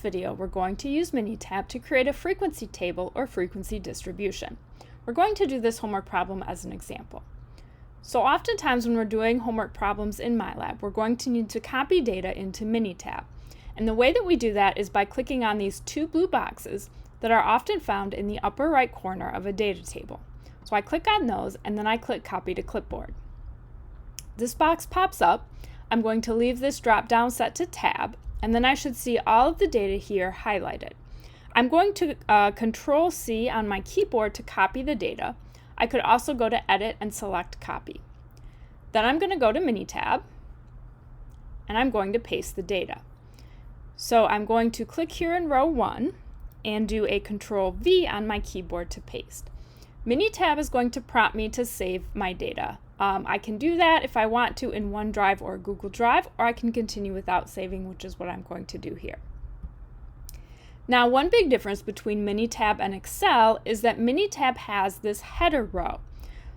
video, we're going to use Minitab to create a frequency table or frequency distribution. We're going to do this homework problem as an example. So oftentimes when we're doing homework problems in MyLab, we're going to need to copy data into Minitab. And the way that we do that is by clicking on these two blue boxes that are often found in the upper right corner of a data table. So I click on those and then I click Copy to Clipboard. This box pops up. I'm going to leave this drop down set to Tab, and then I should see all of the data here highlighted. I'm going to Control C on my keyboard to copy the data. I could also go to Edit and select Copy. Then I'm going to go to Minitab, and I'm going to paste the data. So I'm going to click here in row 1 and do a Control V on my keyboard to paste. Minitab is going to prompt me to save my data. I can do that if I want to in OneDrive or Google Drive, or I can continue without saving, which is what I'm going to do here. Now, one big difference between Minitab and Excel is that Minitab has this header row.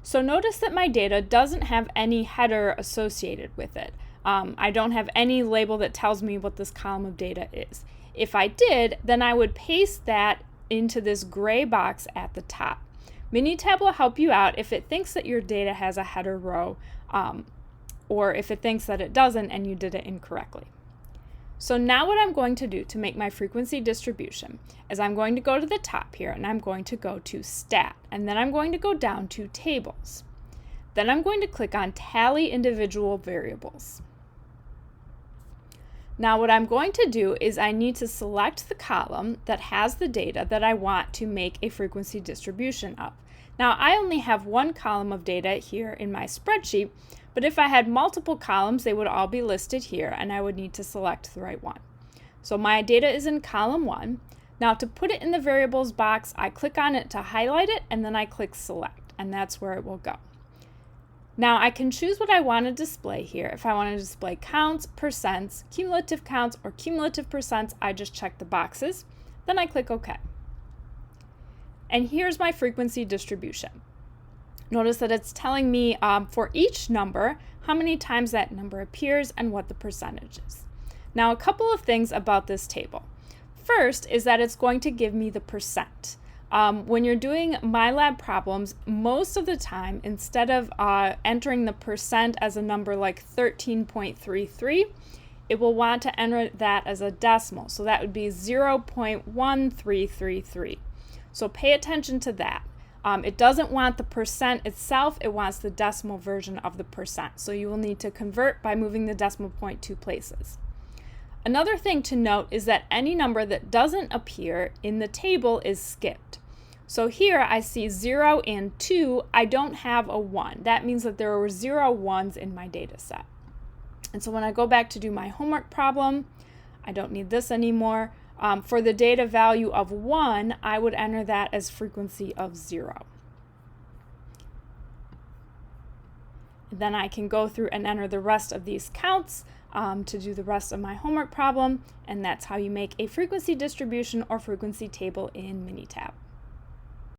So notice that my data doesn't have any header associated with it. I don't have any label that tells me what this column of data is. If I did, then I would paste that into this gray box at the top. Minitab will help you out if it thinks that your data has a header row or if it thinks that it doesn't and you did it incorrectly. So now what I'm going to do to make my frequency distribution is I'm going to go to the top here and I'm going to go to Stat, and then I'm going to go down to Tables. Then I'm going to click on Tally Individual Variables. Now what I'm going to do is I need to select the column that has the data that I want to make a frequency distribution of. Now I only have one column of data here in my spreadsheet, but if I had multiple columns, they would all be listed here and I would need to select the right one. So my data is in column 1. Now to put it in the variables box, I click on it to highlight it and then I click select, and that's where it will go. Now I can choose what I want to display here. If I want to display counts, percents, cumulative counts, or cumulative percents, I just check the boxes. Then I click OK. And here's my frequency distribution. Notice that it's telling me for each number how many times that number appears and what the percentage is. Now a couple of things about this table. First is that it's going to give me the percent. When you're doing MyLab problems, most of the time, instead of entering the percent as a number like 13.33, it will want to enter that as a decimal. So that would be 0.1333. So pay attention to that. It doesn't want the percent itself, it wants the decimal version of the percent. So you will need to convert by moving the decimal point 2 places. Another thing to note is that any number that doesn't appear in the table is skipped. So here I see 0 and 2, I don't have a 1. That means that there were 0 ones in my data set. And so when I go back to do my homework problem, I don't need this anymore. For the data value of 1, I would enter that as frequency of 0. And then I can go through and enter the rest of these counts to do the rest of my homework problem, and that's how you make a frequency distribution or frequency table in Minitab.